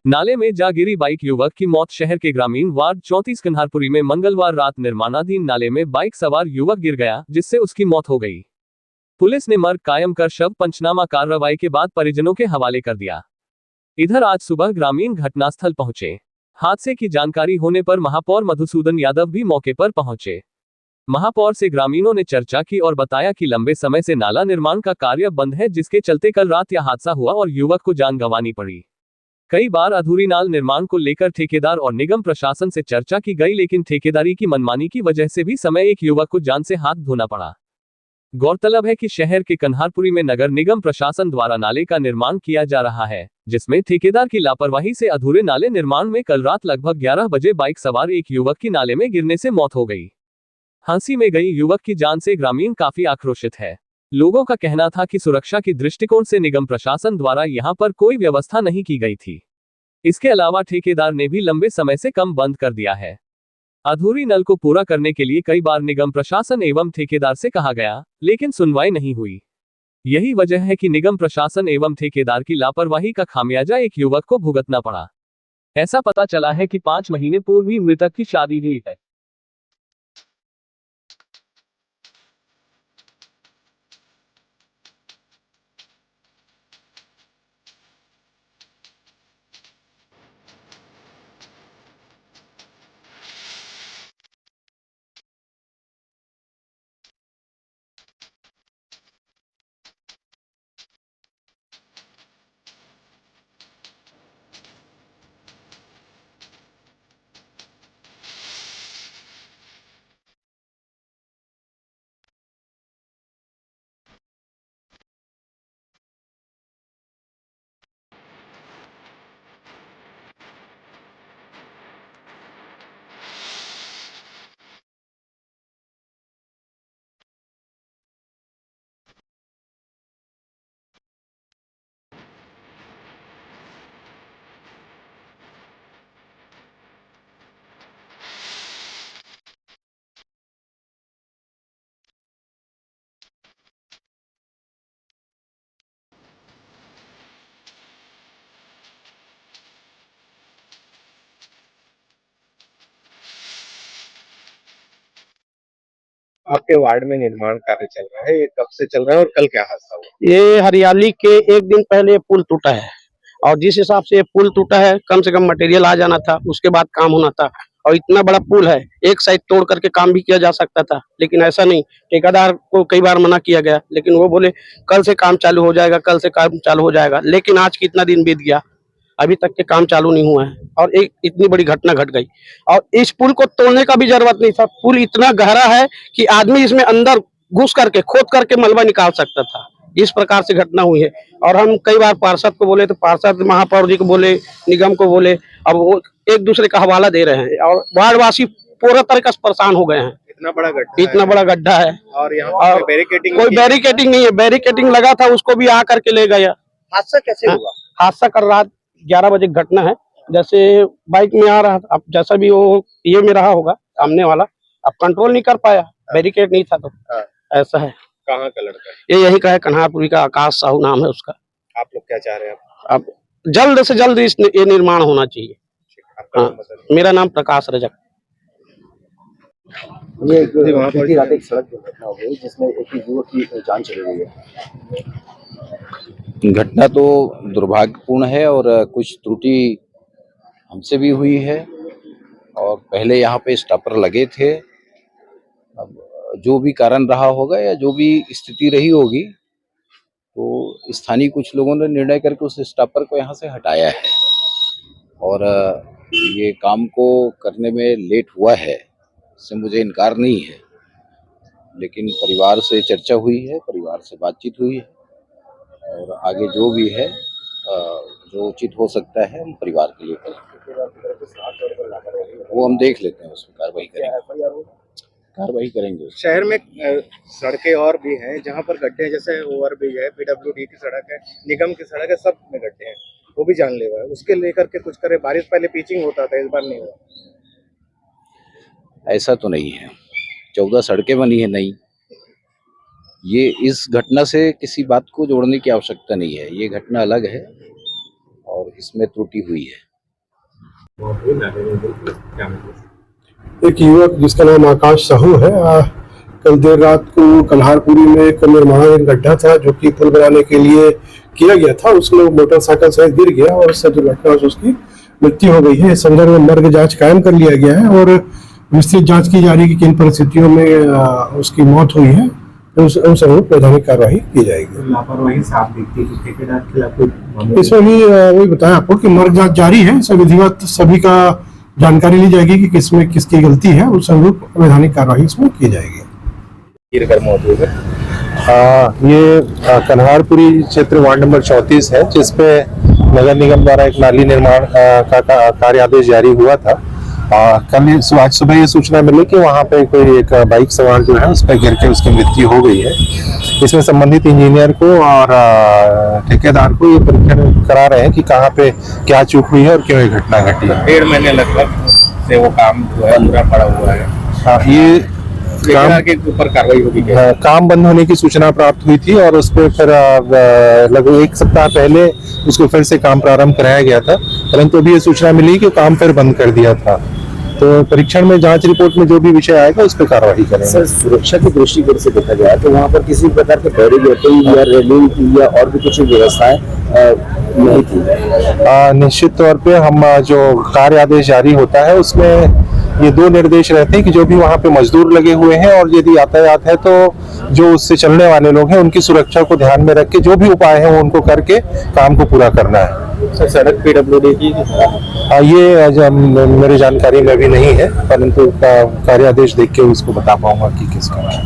नाले में जा गिरी बाइक, युवक की मौत। शहर के ग्रामीण वार्ड 34 कन्हारपुरी में मंगलवार रात निर्माणाधीन नाले में बाइक सवार युवक गिर गया, जिससे उसकी मौत हो गई। पुलिस ने मर्ग कायम कर शव पंचनामा कार्रवाई के बाद परिजनों के हवाले कर दिया। इधर आज सुबह ग्रामीण घटनास्थल पहुंचे। हादसे की जानकारी होने पर महापौर मधुसूदन यादव भी मौके पर पहुंचे। महापौर से ग्रामीणों ने चर्चा की और बताया कि लंबे समय से नाला निर्माण का कार्य बंद है, जिसके चलते कल रात यह हादसा हुआ और युवक को जान गंवानी पड़ी। कई बार अधूरी नाल निर्माण को लेकर ठेकेदार और निगम प्रशासन से चर्चा की गई, लेकिन ठेकेदारी की मनमानी की वजह से भी समय एक युवक को जान से हाथ धोना पड़ा। गौरतलब है कि शहर के कन्हारपुरी में नगर निगम प्रशासन द्वारा नाले का निर्माण किया जा रहा है, जिसमें ठेकेदार की लापरवाही से अधूरे नाले निर्माण में कल रात लगभग 11 बजे बाइक सवार एक युवक की नाले में गिरने से मौत हो गई। फांसी में गई युवक की जान से ग्रामीण काफी आक्रोशित है। लोगों का कहना था कि सुरक्षा की दृष्टिकोण से निगम प्रशासन द्वारा यहां पर कोई व्यवस्था नहीं की गई थी। इसके अलावा ठेकेदार ने भी लंबे समय से काम बंद कर दिया है। अधूरी नल को पूरा करने के लिए कई बार निगम प्रशासन एवं ठेकेदार से कहा गया, लेकिन सुनवाई नहीं हुई। यही वजह है कि निगम प्रशासन एवं ठेकेदार की लापरवाही का खामियाजा एक युवक को भुगतना पड़ा। ऐसा पता चला है कि 5 महीने पूर्व ही मृतक की शादी हुई है। आपके वार्ड में निर्माण कार्य चल रहा है, ये कब से चल रहा है और कल क्या हादसा हुआ? ये हरियाली के एक दिन पहले पुल टूटा है और जिस हिसाब से ये पुल टूटा है, कम से कम मटेरियल आ जाना था, उसके बाद काम होना था। और इतना बड़ा पुल है, एक साइड तोड़ करके काम भी किया जा सकता था, लेकिन ऐसा नहीं। ठेकेदार को कई बार मना किया गया, लेकिन वो बोले कल से काम चालू हो जाएगा, कल से काम चालू हो जाएगा। लेकिन आज कितना दिन बीत गया, अभी तक के काम चालू नहीं हुआ है और एक इतनी बड़ी घटना घट गई। और इस पुल को तोड़ने का भी जरूरत नहीं था। पुल इतना गहरा है कि आदमी इसमें अंदर घुस करके खोद करके मलबा निकाल सकता था। इस प्रकार से घटना हुई है और हम कई बार पार्षद को बोले तो पार्षद महापौर जी को बोले, निगम को बोले, अब वो एक दूसरे का हवाला दे रहे हैं और वार्डवासी पूरा तरीके से परेशान हो गए हैं। इतना बड़ा गड्ढा है और यहाँ कोई बैरिकेटिंग नहीं है। बैरिकेटिंग लगा था, उसको भी आ करके ले गया। हादसा कैसे हुआ? हादसा कल रात 11 बजे घटना है। जैसे बाइक में आ रहा था, अब जैसा भी वो ये में रहा होगा सामने वाला, अब कंट्रोल नहीं कर पाया, बैरिकेड नहीं था तो ऐसा है। कहाँ का लड़का है? ये यही का है, कन्हारपुरी का, आकाश साहू नाम है उसका। आप लोग क्या चाह रहे हैं? अब जल्द से जल्द ये निर्माण होना चाहिए। मेरा नाम प्रकाश रजक। ये बीती रात एक सड़क दुर्घटना हो गई जिसमें एक युवक की जान चली गई है। घटना तो दुर्भाग्यपूर्ण है और कुछ त्रुटि हमसे भी हुई है और पहले यहाँ पे स्टॉपर लगे थे। अब जो भी कारण रहा होगा या जो भी स्थिति रही होगी, तो स्थानीय कुछ लोगों ने निर्णय करके उस स्टॉपर को यहाँ से हटाया है और ये काम को करने में लेट हुआ है, इससे मुझे इनकार नहीं है। लेकिन परिवार से चर्चा हुई है, परिवार से बातचीत हुई है और आगे जो भी है जो उचित हो सकता है हम परिवार के लिए करेंगे। वो हम देख लेते हैं, उसमें कार्रवाई करेंगे। शहर में सड़कें और भी हैं जहाँ पर गड्ढे हैं, जैसे ओवरब्रिज है, पीडब्ल्यूडी की सड़क है, निगम की सड़क है, सब में गड्ढे हैं, वो भी जानलेवा है। उसके लेकर के कुछ करे। बारिश पहले पिचिंग होता था, इस बार नहीं हुआ। ऐसा तो नहीं है, 14 सड़कें बनी है नई। ये इस घटना से किसी बात को जोड़ने की आवश्यकता नहीं है, ये घटना अलग है और इसमें त्रुटि हुई है। एक युवक जिसका नाम आकाश साहू है, कल देर रात को कन्हारपुरी में एक निर्माणाधीन गड्ढा था जो कि पुल बनाने के लिए किया गया था, उसमें मोटरसाइकिल से गिर गया और उससे दुर्घटना से उसकी मृत्यु हो गई है। इस संदर्भ में मर्ग जांच कायम कर लिया गया है और विस्तृत जांच की जा रही है कि किन परिस्थितियों में उसकी मौत हुई है, उस अनुरूप वैधानिक कार्रवाई की जाएगी। लापरवाही साफ दिखती है, ठेकेदार के खिलाफ इसमें भी वही बताया आपको कि मर्ग जांच जारी है, सब विधिवत सभी का जानकारी ली जाएगी कि किसमें किसकी गलती है, उस अनुरूप वैधानिक कार्रवाई इसमें की जाएगी। गिरकर मौत हुई है। ये कन्हारपुरी क्षेत्र वार्ड नंबर 34 है, जिसपे नगर निगम द्वारा एक नाली निर्माण का कार्य आदेश जारी हुआ था। कल आज सुबह ये सूचना मिली कि वहाँ पे कोई एक बाइक सवार जो है उस पर गिर के उसकी मृत्यु हो गई है। इसमें संबंधित इंजीनियर को और ठेकेदार को ये परीक्षण करा रहे हैं कि कहाँ पे क्या चूक हुई है और क्यों ये घटना घटी है। 1.5 महीने लगभग से वो काम जो है पूरा पड़ा हुआ है। ये काम के ऊपर कार्रवाई होगी क्या? काम बंद होने की सूचना प्राप्त हुई थी और उस पर फिर लगभग 1 सप्ताह पहले उसको फिर से काम प्रारंभ कराया गया था, परंतु अभी ये सूचना मिली कि काम फिर बंद कर दिया था। तो परीक्षण में जांच रिपोर्ट में जो भी विषय आएगा उस पर कार्रवाई करेंगे। सर, सुरक्षा की दृष्टिकोण से देखा जाए तो वहाँ पर किसी प्रकार के बैरिकेडिंग या रेलिंग या और भी कुछ व्यवस्थाएं नहीं थी? निश्चित तौर पे हम जो कार्य आदेश जारी होता है उसमें ये 2 निर्देश रहते हैं कि जो भी वहाँ पे मजदूर लगे हुए हैं और यदि यातायात है तो जो उससे चलने वाले लोग हैं उनकी सुरक्षा को ध्यान में रख के जो भी उपाय है उनको करके काम को पूरा करना है। सर, सड़क PWD की ये मेरे जानकारी में भी नहीं है, परंतु कार्य आदेश देख के उसको बता पाऊंगा कि किसका है।